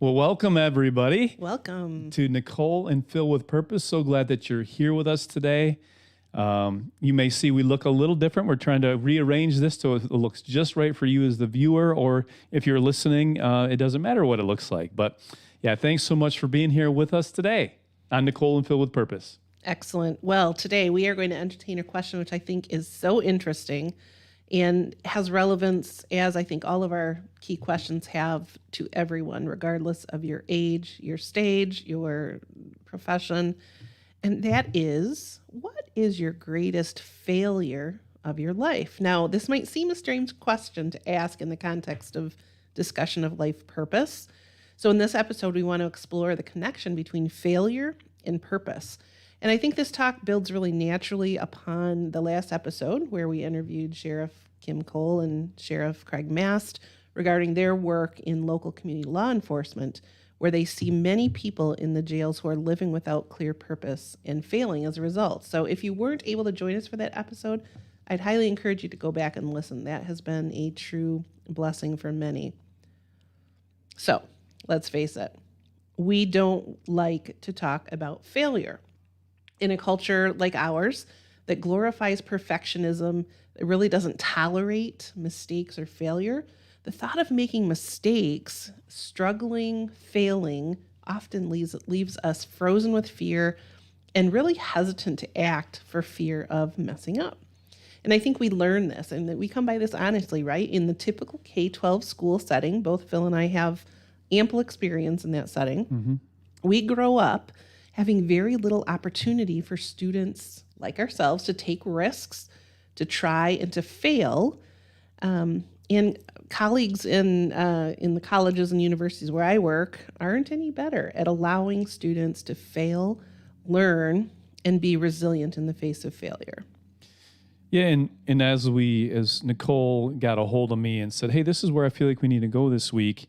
Well, welcome everybody Welcome. to Nicole and Phil with Purpose. So glad that you're here with us today. You may see we look a little different. We're trying to rearrange this so it looks just right for you as the viewer, or if you're listening, it doesn't matter what it looks like. But yeah, thanks so much for being here with us today on Nicole and Phil with Purpose. Excellent. Well, today we are going to entertain a question which I think is so interesting and has relevance, as I think all of our key questions have, to everyone, regardless of your age, your stage, your profession. And that is, what is your greatest failure of your life? Now, this might seem a strange question to ask in the context of discussion of life purpose. So in this episode, we want to explore the connection between failure and purpose. And I think this talk builds really naturally upon the last episode where we interviewed Sheriff Kim Cole and Sheriff Craig Mast regarding their work in local community law enforcement, where they see many people in the jails who are living without clear purpose and failing as a result. So if you weren't able to join us for that episode, I'd highly encourage you to go back and listen. That has been a true blessing for many. So let's face it, we don't like to talk about failure. In a culture like ours that glorifies perfectionism, that really doesn't tolerate mistakes or failure, the thought of making mistakes, struggling, failing, often leaves us frozen with fear and really hesitant to act for fear of messing up. And I think we learn this, and that we come by this honestly, right? In the typical K-12 school setting, both Phil and I have ample experience in that setting. Mm-hmm. We grow up having very little opportunity for students like ourselves to take risks, to try and to fail. And colleagues in the colleges and universities where I work aren't any better at allowing students to fail, learn, and be resilient in the face of failure. Yeah, and as Nicole got a hold of me and said, hey, this is where I feel like we need to go this week,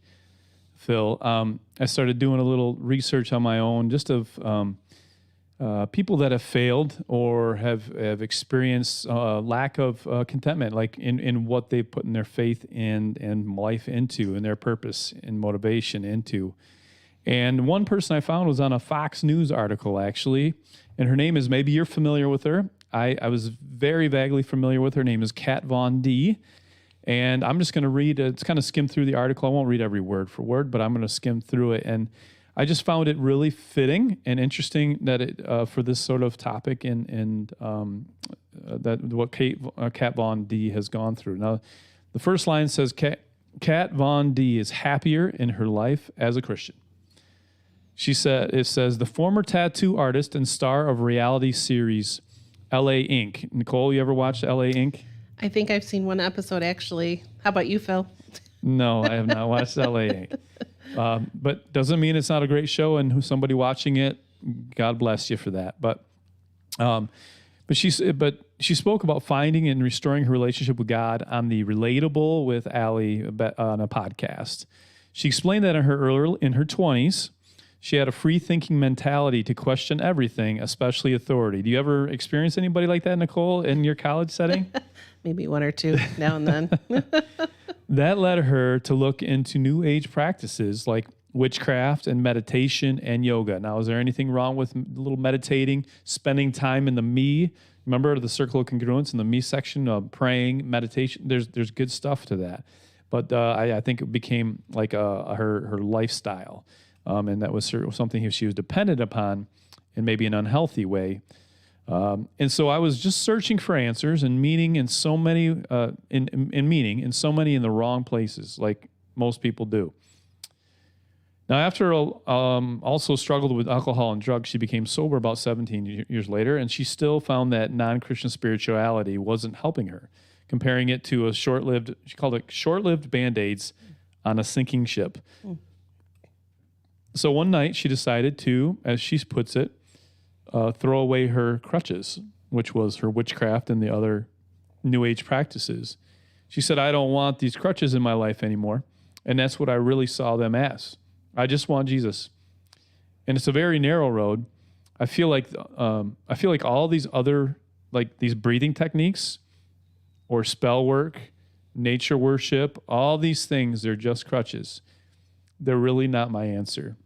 Phil, I started doing a little research on my own, just of people that have failed or have experienced lack of contentment, like in what they put in their faith and life into, and their purpose and motivation into. And one person I found was on a Fox News article, actually, and her name is, maybe you're familiar with her. I was very vaguely familiar with her. Her name is Kat Von D. And I'm just going to read, it's kind of skim through the article. I won't read every word for word, but I'm going to skim through it. And I just found it really fitting and interesting that it for this sort of topic and that what Kat Von D has gone through. Now, the first line says, Kat Von D is happier in her life as a Christian. It says, the former tattoo artist and star of reality series L.A. Inc. Nicole, you ever watched L.A. Inc.? I think I've seen one episode, actually. How about you, Phil? No, I have not watched L.A. Inc. But doesn't mean it's not a great show, and somebody watching it, God bless you for that. But she spoke about finding and restoring her relationship with God on the Relatable with Allie on a podcast. She explained that in her 20s, she had a free-thinking mentality to question everything, especially authority. Do you ever experience anybody like that, Nicole, in your college setting? Maybe one or two now and then. That led her to look into New Age practices like witchcraft and meditation and yoga. Now, is there anything wrong with a little meditating, spending time in the me? Remember the circle of congruence in the me section of praying, meditation? There's good stuff to that. But I think it became like her lifestyle. And that was something she was dependent upon in maybe an unhealthy way. And so I was just searching for answers and meaning in so many in the wrong places, like most people do. Now, after also struggled with alcohol and drugs, she became sober about 17 years later, and she still found that non-Christian spirituality wasn't helping her, comparing it to she called it short-lived Band-Aids on a sinking ship. So one night she decided to, as she puts it, throw away her crutches, which was her witchcraft and the other New Age practices. She said, I don't want these crutches in my life anymore. And that's what I really saw them as. I just want Jesus. And it's a very narrow road. I feel like all these other, like these breathing techniques or spell work, nature worship, all these things, they're just crutches. they're really not my answer.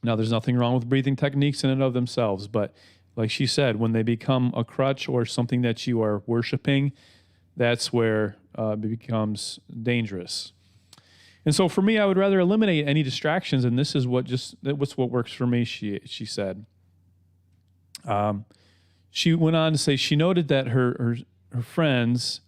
Now, there's nothing wrong with breathing techniques in and of themselves, but like she said, when they become a crutch or something that you are worshiping, that's where it becomes dangerous. And so for me, I would rather eliminate any distractions, and this is what's what works for me, she said. She went on to say she noted that her friends,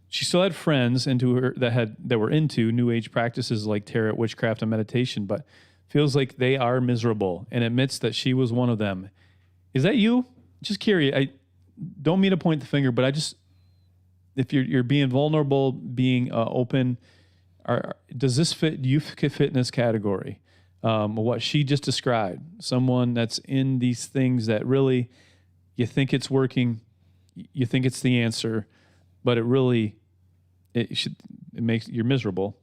she still had friends that were into New Age practices like tarot, witchcraft, and meditation, but feels like they are miserable and admits that she was one of them. Is that you? Just curious. I don't mean to point the finger, but if you're being vulnerable, being open, does this fit? Do you fit in this category? What she just described, someone that's in these things that really, you think it's working, you think it's the answer, but it makes you're miserable.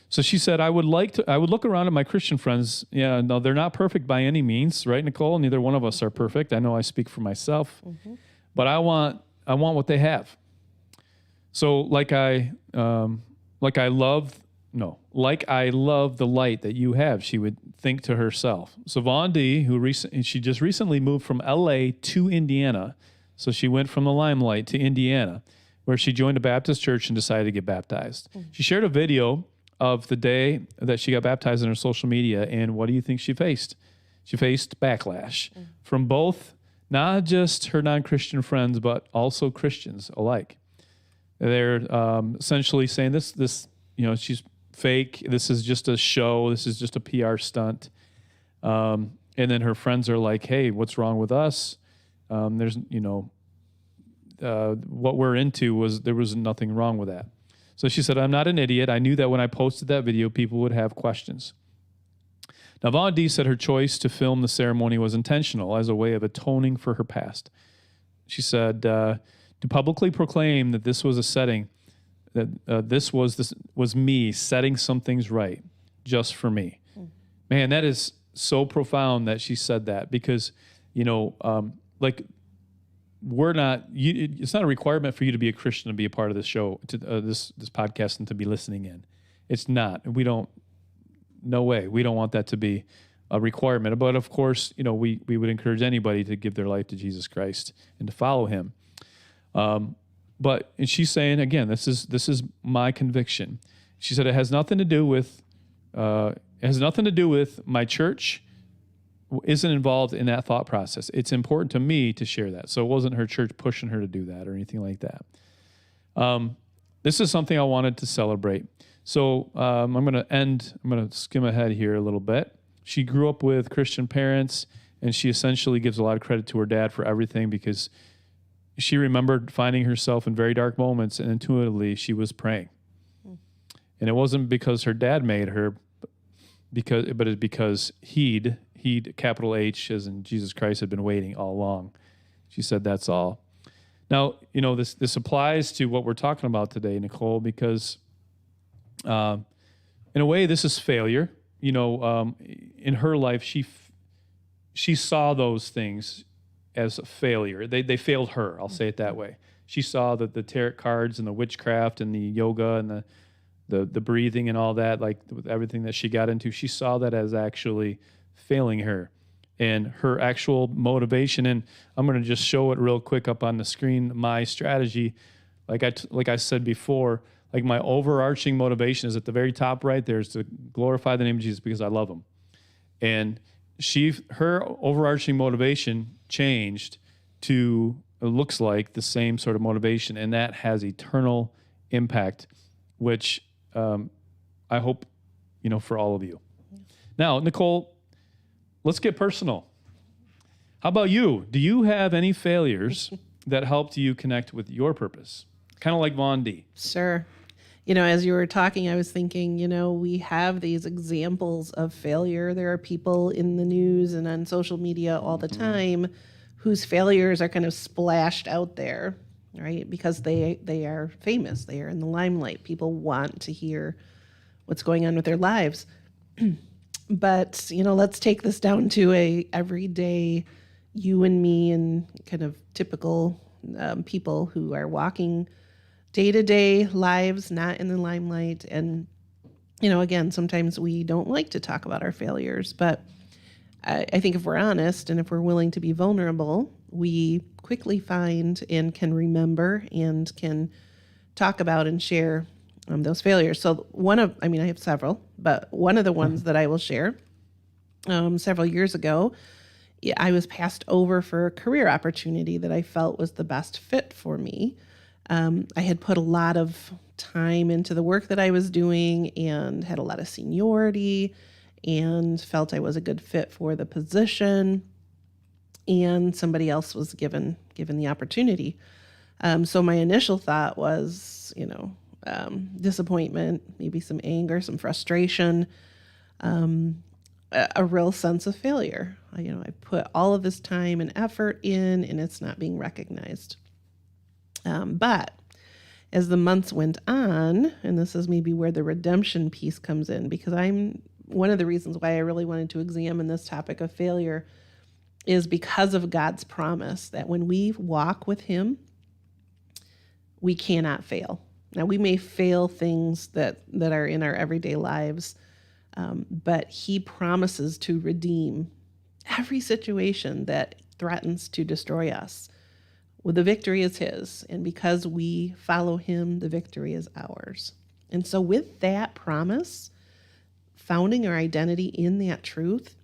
So she said, I would look around at my Christian friends. Yeah, no, they're not perfect by any means, right, Nicole? Neither one of us are perfect. I know I speak for myself, but I want what they have. So like I love the light that you have, she would think to herself. So Vaughn D, she just recently moved from LA to Indiana. So she went from the limelight to Indiana, where she joined a Baptist church and decided to get baptized. She shared a video of the day that she got baptized on her social media, and what do you think she faced? She faced backlash from both, not just her non-Christian friends, but also Christians alike. They're essentially saying this, she's fake. This is just a show. This is just a PR stunt. And then her friends are like, hey, what's wrong with us? There's, what we're into there was nothing wrong with that. So she said, I'm not an idiot. I knew that when I posted that video, people would have questions. Now, Vaughn D said her choice to film the ceremony was intentional as a way of atoning for her past. She said, to publicly proclaim that this was a setting, that this was me setting some things right just for me. Man, that is so profound that she said that, because, we're not. It's not a requirement for you to be a Christian to be a part of this show, to this podcast, and to be listening in. It's not. We don't. No way. We don't want that to be a requirement. But of course, we would encourage anybody to give their life to Jesus Christ and to follow Him. And she's saying again, this is my conviction. She said it has nothing to do with my church. Isn't involved in that thought process. It's important to me to share that. So it wasn't her church pushing her to do that or anything like that. This is something I wanted to celebrate. So I'm going to skim ahead here a little bit. She grew up with Christian parents, and she essentially gives a lot of credit to her dad for everything, because she remembered finding herself in very dark moments, and intuitively she was praying. And it wasn't because her dad made her, but it's because he'd, capital H, as in Jesus Christ, had been waiting all along. She said that's all. Now, this applies to what we're talking about today, Nicole, because in a way this is failure. In her life, she saw those things as a failure. They failed her, I'll say it that way. She saw that the tarot cards and the witchcraft and the yoga and the breathing and all that, like with everything that she got into, she saw that as actually failing her, and her actual motivation. And I'm going to just show it real quick up on the screen. My strategy, like I said before, like my overarching motivation is at the very top right there, is to glorify the name of Jesus because I love Him. And her overarching motivation changed to, it looks like, the same sort of motivation, and that has eternal impact, which I hope, for all of you. Now, Nicole, let's get personal. How about you? Do you have any failures that helped you connect with your purpose? Kind of like Vaughn D. Sure. As you were talking, I was thinking, we have these examples of failure. There are people in the news and on social media all the time whose failures are kind of splashed out there, right? Because they are famous. They are in the limelight. People want to hear what's going on with their lives. But, let's take this down to a everyday you and me and kind of typical people who are walking day-to-day lives, not in the limelight. And Again, sometimes we don't like to talk about our failures, but I think if we're honest and if we're willing to be vulnerable, we quickly find and can remember and can talk about and share those failures. So I have several, but one of the ones that I will share, several years ago, I was passed over for a career opportunity that I felt was the best fit for me. I had put a lot of time into the work that I was doing and had a lot of seniority and felt I was a good fit for the position, and somebody else was given the opportunity. So my initial thought was, disappointment, maybe some anger, some frustration, a real sense of failure. I put all of this time and effort in, and it's not being recognized. But as the months went on, and this is maybe where the redemption piece comes in, because one of the reasons why I really wanted to examine this topic of failure is because of God's promise that when we walk with Him, we cannot fail. Now, we may fail things that are in our everyday lives, but He promises to redeem every situation that threatens to destroy us. Well, the victory is His, and because we follow Him, the victory is ours. And so with that promise, founding our identity in that truth,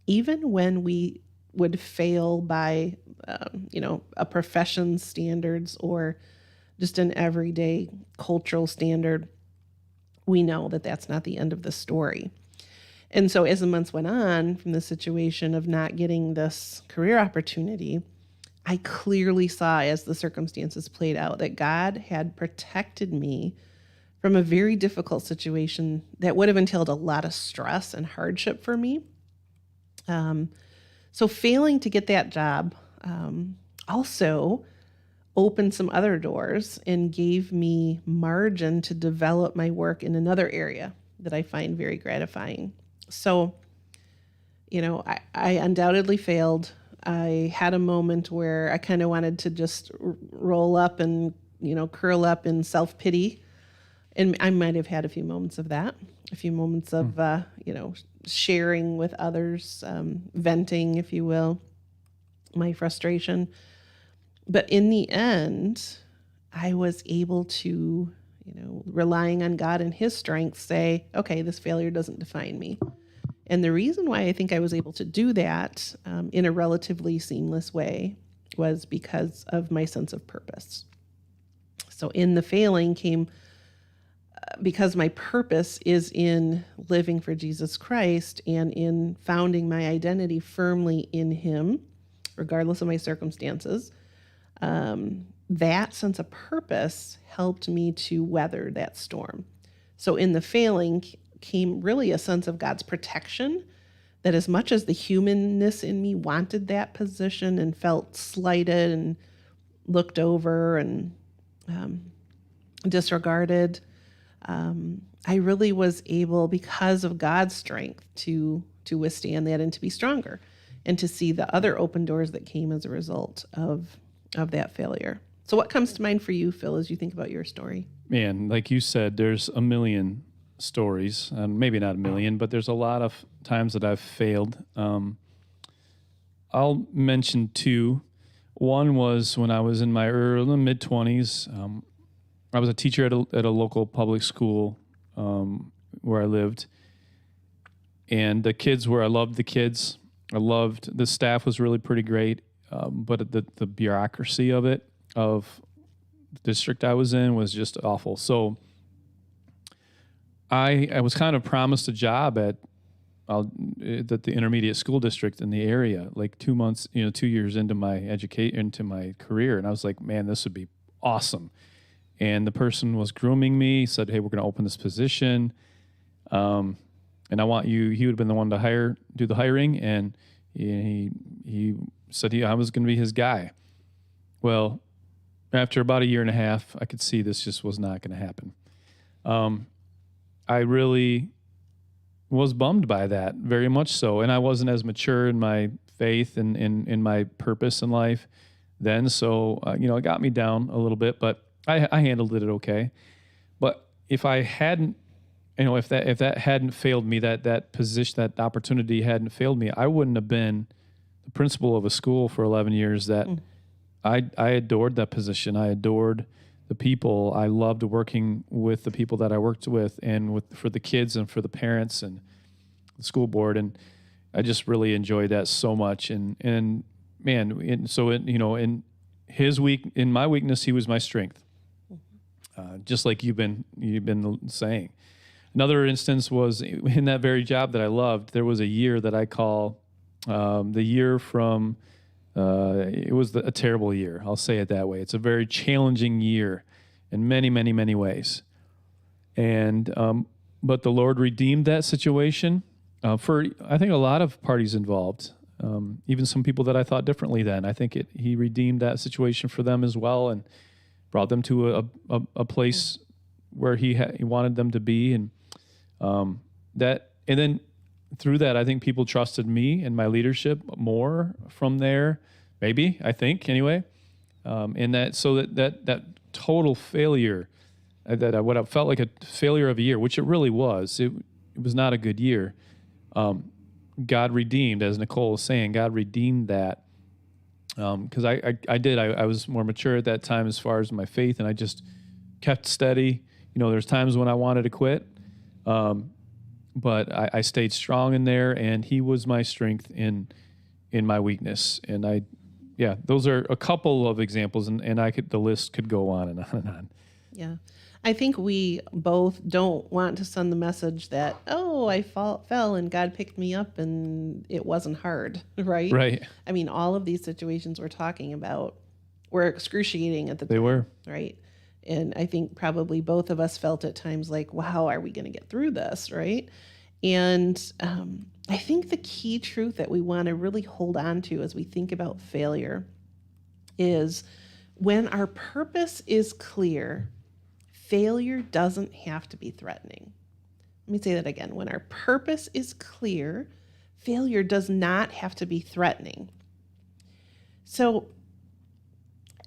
even when we would fail by, a profession's standards or just an everyday cultural standard, we know that that's not the end of the story. And so as the months went on from the situation of not getting this career opportunity, I clearly saw as the circumstances played out that God had protected me from a very difficult situation that would have entailed a lot of stress and hardship for me. So failing to get that job also opened some other doors and gave me margin to develop my work in another area that I find very gratifying. So, I undoubtedly failed. I had a moment where I kind of wanted to just roll up and, curl up in self-pity. And I might have had a few moments of that, a few moments of, sharing with others, venting, if you will, my frustration. But in the end, I was able to, relying on God and His strength, say, okay, this failure doesn't define me. And the reason why I think I was able to do that in a relatively seamless way was because of my sense of purpose. So in the failing came because my purpose is in living for Jesus Christ and in founding my identity firmly in Him, regardless of my circumstances. That sense of purpose helped me to weather that storm. So in the failing came really a sense of God's protection, that as much as the humanness in me wanted that position and felt slighted and looked over and disregarded, I really was able, because of God's strength, to withstand that and to be stronger and to see the other open doors that came as a result of that failure. So what comes to mind for you, Phil, as you think about your story? Man, like you said, there's a million stories, maybe not a million, but there's a lot of times that I've failed. I'll mention two. One was when I was in my early mid-20s. I was a teacher at a local public school where I lived. And the kids I loved the kids. The staff was really pretty great. But the bureaucracy of the district I was in was just awful. So I was kind of promised a job at the intermediate school district in the area, like 2 months, 2 years into my career. And I was like, man, this would be awesome. And the person was grooming me, said, hey, we're going to open this position. And I want you, he would have been the one to do the hiring. And he said I was going to be his guy. Well, after about a year and a half, I could see this just was not going to happen. I really was bummed by that, very much so. And I wasn't as mature in my faith and in my purpose in life then. So, it got me down a little bit, but I handled it okay. But if I hadn't if that hadn't failed me, that position, that opportunity hadn't failed me, I wouldn't have been the principal of a school for 11 years. That I adored that position. I adored the people. I loved working with the people that I worked with, and for the kids and for the parents and the school board, and I just really enjoyed that so much. And man, in my weakness, he was my strength. Just like you've been saying. Another instance was in that very job that I loved. There was a year that I call the year from. It was a terrible year. I'll say it that way. It's a very challenging year in many, many, many ways. And but the Lord redeemed that situation for, I think, a lot of parties involved. Even some people that I thought differently then. I think He redeemed that situation for them as well, and brought them to a place where He wanted them to be, and then through that, I think people trusted me and my leadership more from there. Maybe, I think anyway. That total failure, what I felt like a failure of a year, which it really was. It was not a good year. God redeemed, as Nicole was saying, God redeemed that. Because I was more mature at that time as far as my faith, and I just kept steady. There's times when I wanted to quit, but I stayed strong in there, and He was my strength in my weakness. And those are a couple of examples, and the list could go on and on and on. Yeah. I think we both don't want to send the message that, I fell and God picked me up and it wasn't hard, right? Right. I mean, all of these situations we're talking about were excruciating at the time. They were. Right. And I think probably both of us felt at times like, wow, are we going to get through this, right? And I think the key truth that we want to really hold on to as we think about failure is when our purpose is clear, failure doesn't have to be threatening. Let me say that again. When our purpose is clear, failure does not have to be threatening. So,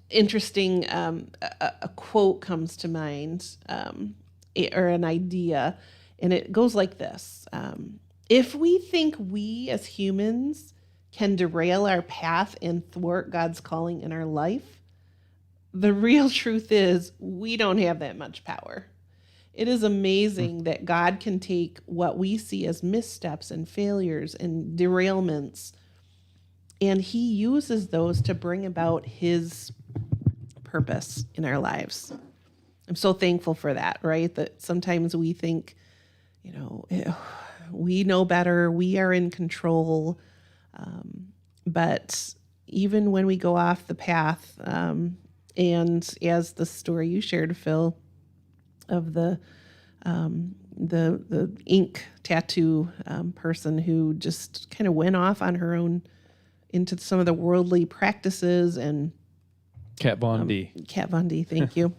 interesting, a quote comes to mind, or an idea, and it goes like this. If we think we as humans can derail our path and thwart God's calling in our life, the real truth is we don't have that much power. It is amazing that God can take what we see as missteps and failures and derailments, and He uses those to bring about His purpose in our lives. I'm so thankful for that, right? That sometimes we think, we know better, we are in control, but even when we go off the path, and as the story you shared, Phil, of the ink tattoo person who just kind of went off on her own into some of the worldly practices, and Kat Von D. Kat Von D, thank you.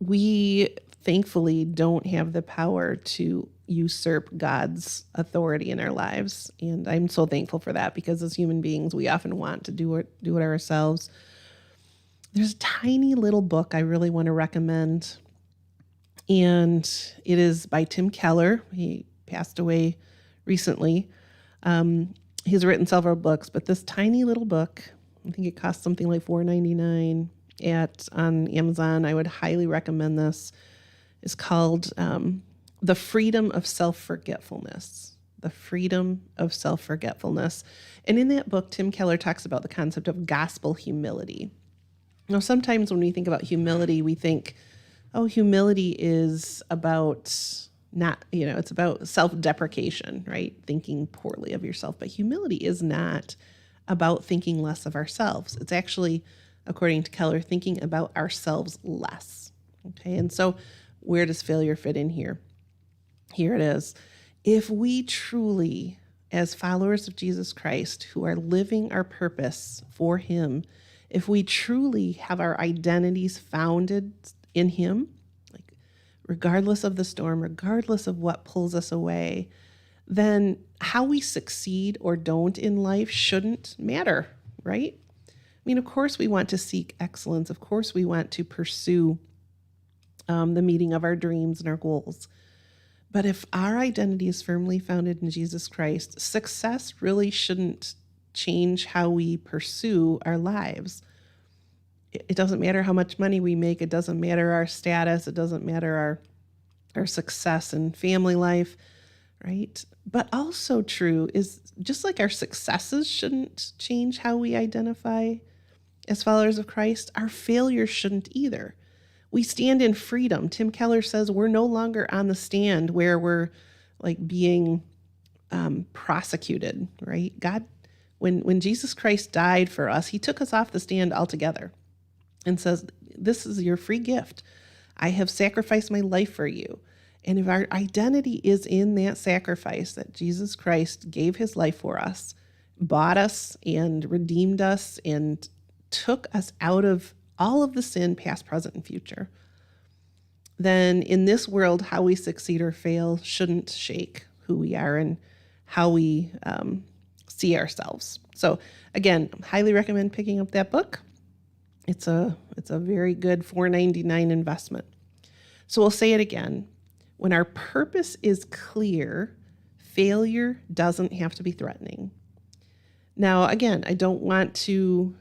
We thankfully don't have the power to usurp God's authority in our lives. And I'm so thankful for that, because as human beings, we often want to do it ourselves. There's a tiny little book I really want to recommend, and it is by Tim Keller. He passed away recently. He's written several books, but this tiny little book, I think it costs something like $4.99 on Amazon. I would highly recommend this. It's called The Freedom of Self-Forgetfulness. The Freedom of Self-Forgetfulness. And in that book, Tim Keller talks about the concept of gospel humility. Now, sometimes when we think about humility, we think, humility is about it's about self-deprecation, right? Thinking poorly of yourself. But humility is not about thinking less of ourselves. It's actually, according to Keller, thinking about ourselves less. Okay, and so where does failure fit in here? Here it is. If we truly, as followers of Jesus Christ, who are living our purpose for Him, if we truly have our identities founded in Him, like regardless of the storm, regardless of what pulls us away, then how we succeed or don't in life shouldn't matter, right? mean, of course, we want to seek excellence. Of course, we want to pursue the meeting of our dreams and our goals. But if our identity is firmly founded in Jesus Christ, success really shouldn't change how we pursue our lives. It doesn't matter how much money we make. It doesn't matter our status. It doesn't matter our success in family life, right? But also true is just like our successes shouldn't change how we identify as followers of Christ, our failures shouldn't either. We stand in freedom. Tim Keller says we're no longer on the stand where we're like being prosecuted, right? God, when Jesus Christ died for us, he took us off the stand altogether and says, this is your free gift. I have sacrificed my life for you. And if our identity is in that sacrifice that Jesus Christ gave his life for us, bought us and redeemed us and took us out of all of the sin, past, present, and future, then in this world, how we succeed or fail shouldn't shake who we are and how we see ourselves. So again, highly recommend picking up that book. It's a very good $4.99 investment. So we'll say it again. When our purpose is clear, failure doesn't have to be threatening. Now, again, I don't want to,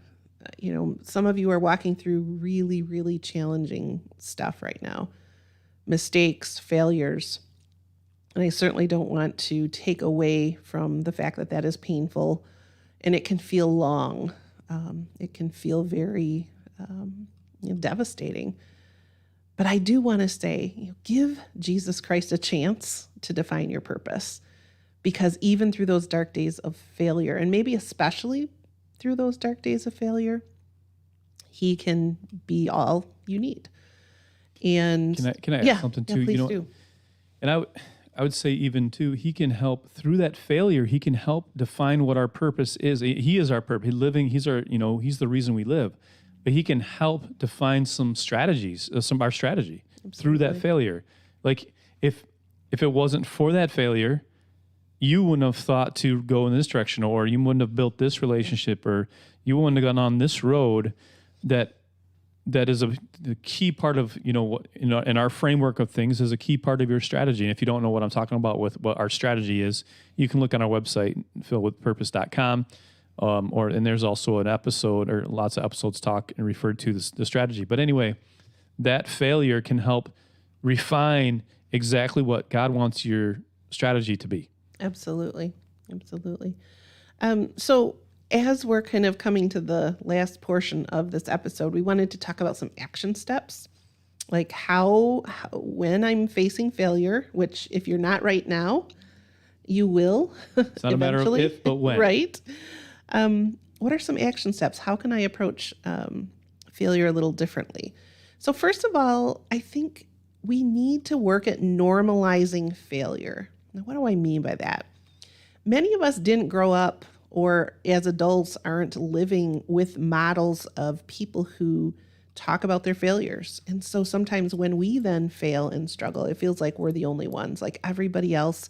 some of you are walking through really, really challenging stuff right now. Mistakes, failures. And I certainly don't want to take away from the fact that that is painful and it can feel long. It can feel very devastating. But I do want to say, give Jesus Christ a chance to define your purpose, because even through those dark days of failure, and maybe especially through those dark days of failure, he can be all you need. And can I add something too? Yeah, please do. And I would say even too, he can help through that failure. He can help define what our purpose is. He is our purpose. He's the reason we live. But he can help define some strategies, our strategy. Absolutely. Through that failure. Like if it wasn't for that failure, you wouldn't have thought to go in this direction, or you wouldn't have built this relationship, or you wouldn't have gone on this road that is the key part of, in our framework of things is a key part of your strategy. And if you don't know what I'm talking about with what our strategy is, you can look on our website, fillwithpurpose.com. And there's also an episode, or lots of episodes talk and refer to the strategy. But anyway, that failure can help refine exactly what God wants your strategy to be. Absolutely. So as we're kind of coming to the last portion of this episode, we wanted to talk about some action steps, like how when I'm facing failure, which if you're not right now, you will. It's not a matter of if, but when. Right. What are some action steps? How can I approach failure a little differently? So first of all, I think we need to work at normalizing failure. Now, what do I mean by that? Many of us didn't grow up, or as adults aren't living with models of people who talk about their failures. And so sometimes when we then fail and struggle, it feels like we're the only ones, like everybody else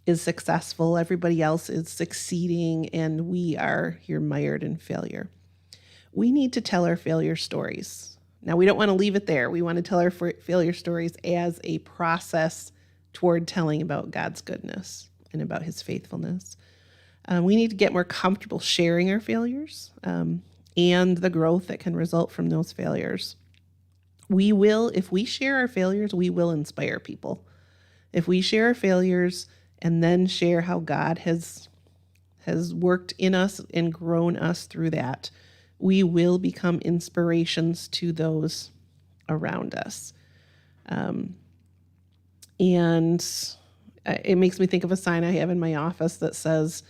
is successful, everybody else is succeeding, and we are here mired in failure. We need to tell our failure stories. Now, we don't want to leave it there. We want to tell our failure stories as a process toward telling about God's goodness and about his faithfulness. We need to get more comfortable sharing our failures and the growth that can result from those failures. If we share our failures, we will inspire people. If we share our failures and then share how God has worked in us and grown us through that, we will become inspirations to those around us. And it makes me think of a sign I have in my office that says,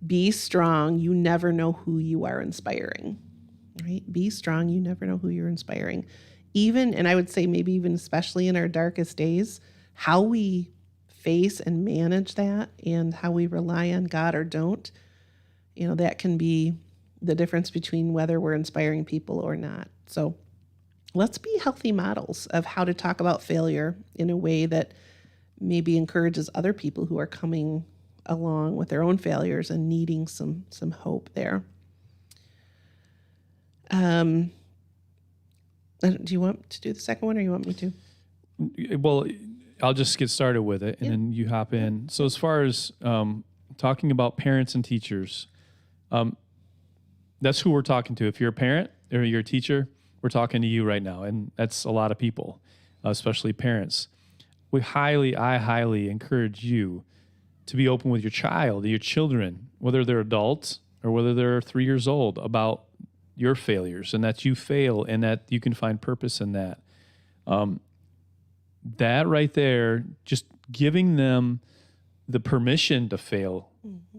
be strong, you never know who you are inspiring, right? Be strong, you never know who you're inspiring. And I would say maybe even especially in our darkest days, how we face and manage that and how we rely on God or don't, that can be the difference between whether we're inspiring people or not. So let's be healthy models of how to talk about failure in a way that maybe encourages other people who are coming along with their own failures and needing some hope there. Do you want to do the second one, or you want me to? Well, I'll just get started with it, and then you hop in. So as far as talking about parents and teachers, that's who we're talking to. If you're a parent or you're a teacher, we're talking to you right now, and that's a lot of people, especially parents. I highly encourage you to be open with your child, your children, whether they're adults or whether they're 3 years old, about your failures and that you fail and that you can find purpose in that. That right there, just giving them the permission to fail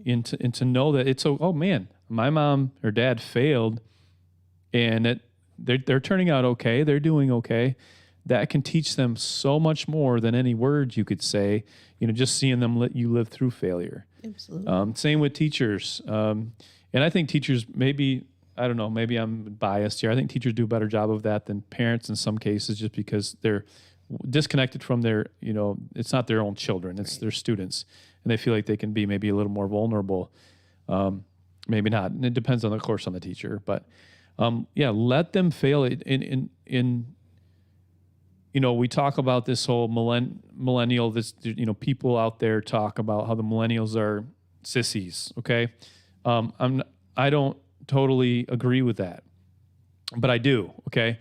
and to know that it's, oh man, my mom or dad failed and they're turning out okay. They're doing okay. That can teach them so much more than any words you could say, just seeing them let you live through failure. Absolutely. Same with teachers. And I think teachers, maybe I'm biased here. I think teachers do a better job of that than parents in some cases, just because they're disconnected from their, it's not their own children, it's their students. And they feel like they can be maybe a little more vulnerable. Maybe not. And it depends on the teacher, but let them fail we talk about this whole millennial, people out there talk about how the millennials are sissies. Okay. I don't totally agree with that, but I do. Okay.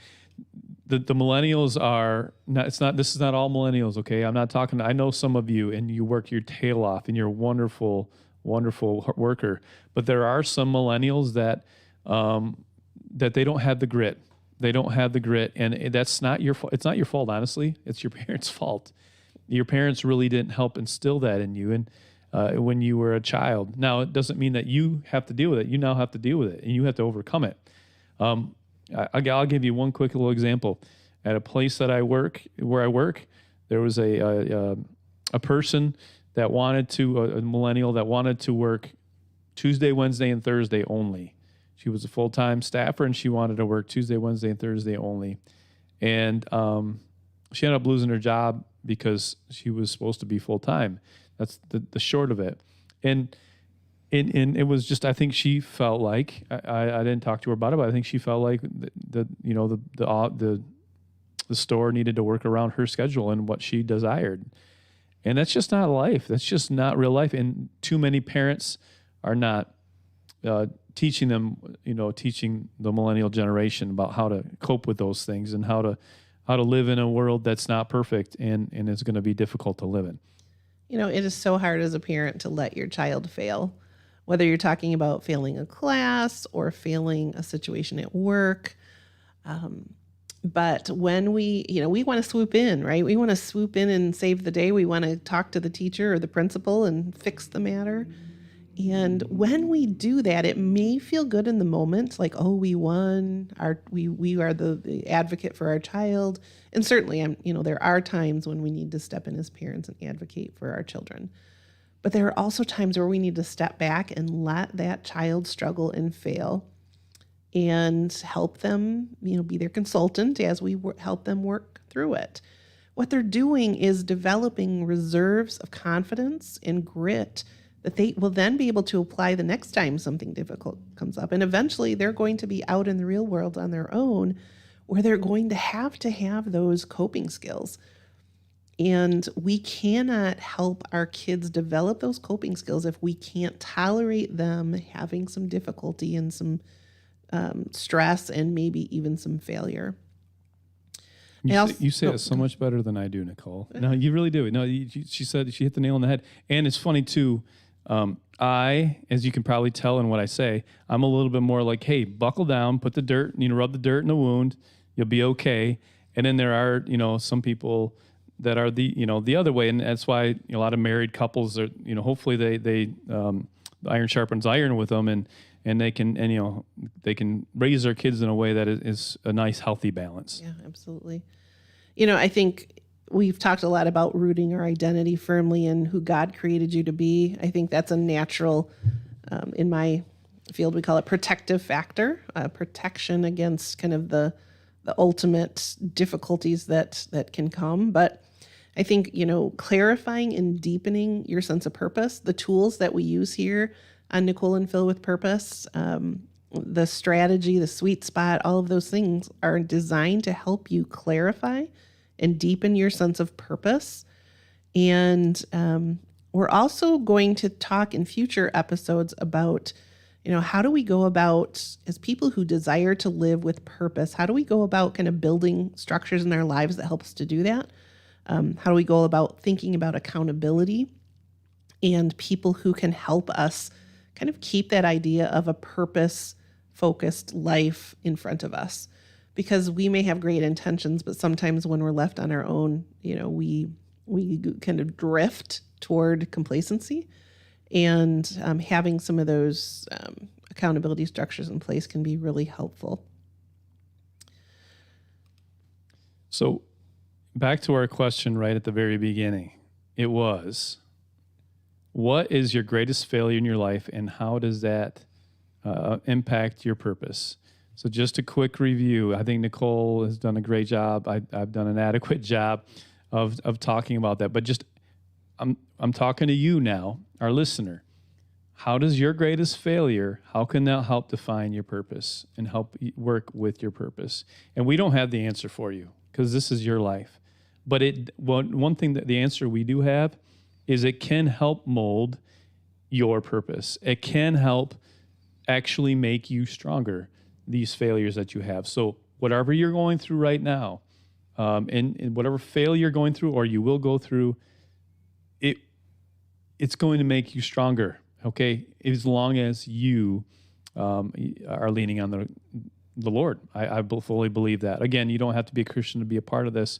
The millennials are not, this is not all millennials. Okay. I'm not talking, I know some of you and you work your tail off and you're a wonderful, wonderful worker, but there are some millennials that they don't have the grit. They don't have the grit, and that's not your fault. It's not your fault, honestly. It's your parents' fault. Your parents really didn't help instill that in you, and when you were a child. Now, it doesn't mean that you have to deal with it. You now have to deal with it, and you have to overcome it. I'll give you one quick little example. At a place that I work, there was a person that wanted to, a millennial that wanted to work Tuesday, Wednesday, and Thursday only. She was a full-time staffer, and she wanted to work Tuesday, Wednesday, and Thursday only. And she ended up losing her job because she was supposed to be full-time. That's the short of it. And it was just, I think she felt like, I didn't talk to her about it, but I think she felt like the store needed to work around her schedule and what she desired. And that's just not life. That's just not real life. And too many parents are not teaching the millennial generation about how to cope with those things and how to live in a world that's not perfect and is going to be difficult to live in. It is so hard as a parent to let your child fail, whether you're talking about failing a class or failing a situation at work. But when we want to swoop in, right? We want to swoop in and save the day. We want to talk to the teacher or the principal and fix the matter. And when we do that, it may feel good in the moment, like, oh, we won. We are the advocate for our child. And certainly, there are times when we need to step in as parents and advocate for our children. But there are also times where we need to step back and let that child struggle and fail and help them, be their consultant as we help them work through it. What they're doing is developing reserves of confidence and grit that they will then be able to apply the next time something difficult comes up. And eventually they're going to be out in the real world on their own, where they're going to have those coping skills. And we cannot help our kids develop those coping skills if we can't tolerate them having some difficulty and some stress and maybe even some failure. You say it so much better than I do, Nicole. No, you really do. No, she said she hit the nail on the head. And it's funny too. As you can probably tell in what I say, I'm a little bit more like, hey, buckle down, put the dirt, rub the dirt in the wound, you'll be okay. And then there are, some people that are the other way. And that's why a lot of married couples are, hopefully they iron sharpens iron with them and they can raise their kids in a way that is a nice, healthy balance. Yeah, absolutely. I think we've talked a lot about rooting our identity firmly in who God created you to be. I think that's a natural, in my field, we call it protective factor, protection against kind of the ultimate difficulties that can come. But I think, clarifying and deepening your sense of purpose, the tools that we use here on Nicole and Phil with Purpose, the strategy, the sweet spot, all of those things are designed to help you clarify and deepen your sense of purpose. And we're also going to talk in future episodes about, how do we go about, as people who desire to live with purpose, how do we go about kind of building structures in our lives that help us to do that? How do we go about thinking about accountability and people who can help us kind of keep that idea of a purpose-focused life in front of us? Because we may have great intentions, but sometimes when we're left on our own, we kind of drift toward complacency. And having some of those accountability structures in place can be really helpful. So back to our question right at the very beginning. It was, what is your greatest failure in your life, and how does that impact your purpose? So just a quick review. I think Nicole has done a great job. I've done an adequate job of talking about that. But just I'm talking to you now, our listener. How does your greatest failure, how can that help define your purpose and help work with your purpose? And we don't have the answer for you because this is your life. But one thing that the answer we do have is it can help mold your purpose. It can help actually make you stronger, these failures that you have. So whatever you're going through right now, and whatever failure you're going through or you will go through, it's going to make you stronger, okay? As long as you are leaning on the Lord. I fully believe that. Again, you don't have to be a Christian to be a part of this,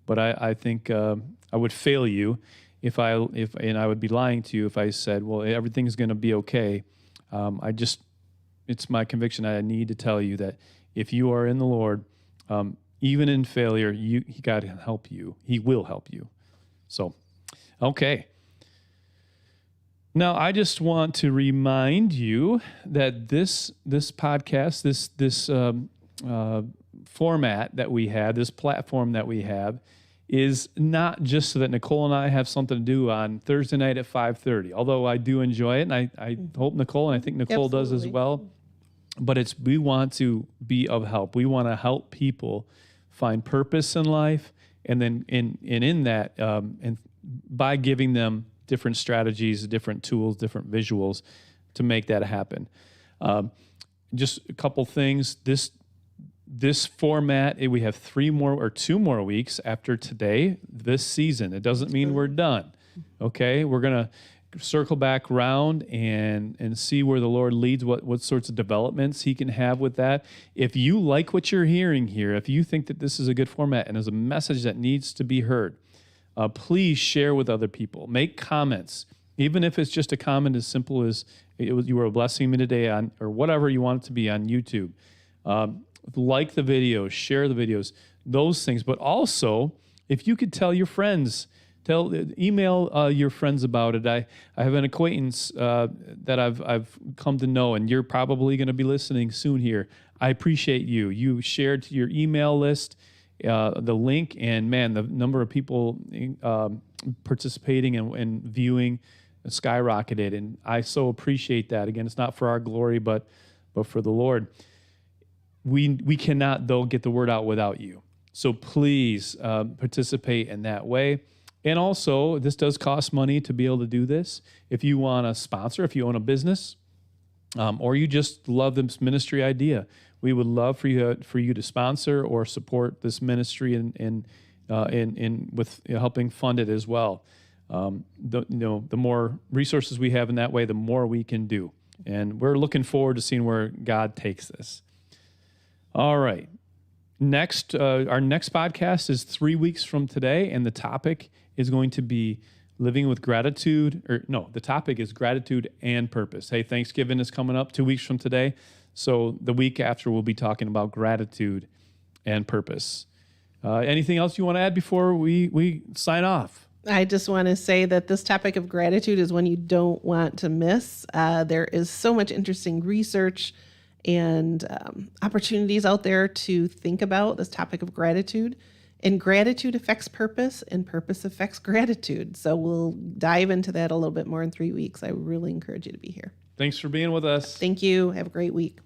but I think I would fail you if I would be lying to you if I said, well, everything's going to be okay. It's my conviction. I need to tell you that if you are in the Lord, even in failure, God can help you. He will help you. So, okay. Now, I just want to remind you that this podcast, this format that we have, this platform that we have, is not just so that Nicole and I have something to do on Thursday night at 5:30. Although I do enjoy it, and I hope Nicole, and I think Nicole does as well. But we want to be of help. We want to help people find purpose in life, and then in that, and by giving them different strategies, different tools, different visuals to make that happen. Just a couple things. This format, we have 2 more weeks after today, this season. It doesn't mean we're done. Okay, we're gonna circle back around and see where the Lord leads, what sorts of developments He can have with that. If you like what you're hearing here, if you think that this is a good format and is a message that needs to be heard, please share with other people. Make comments, even if it's just a comment as simple as you were blessing me today on, or whatever you want it to be on YouTube. Like the videos, share the videos, those things. But also, if you could tell your friends, email your friends about it. I have an acquaintance that I've come to know, and you're probably going to be listening soon here. I appreciate you. You shared to your email list the link, and man, the number of people participating and viewing skyrocketed, and I so appreciate that. Again, it's not for our glory, but for the Lord. We cannot, though, get the word out without you. So please participate in that way. And also, this does cost money to be able to do this. If you want to sponsor, if you own a business, or you just love this ministry idea, we would love for you to sponsor or support this ministry in with helping fund it as well. The more resources we have in that way, the more we can do. And we're looking forward to seeing where God takes this. All right. Next, our next podcast is 3 weeks from today, and the topic is going to be living with gratitude. The topic is gratitude and purpose. Hey, Thanksgiving is coming up 2 weeks from today. So the week after, we'll be talking about gratitude and purpose. Anything else you want to add before we sign off? I just want to say that this topic of gratitude is one you don't want to miss. There is so much interesting research and opportunities out there to think about this topic of gratitude. And gratitude affects purpose, and purpose affects gratitude. So we'll dive into that a little bit more in 3 weeks. I really encourage you to be here. Thanks for being with us. Thank you. Have a great week.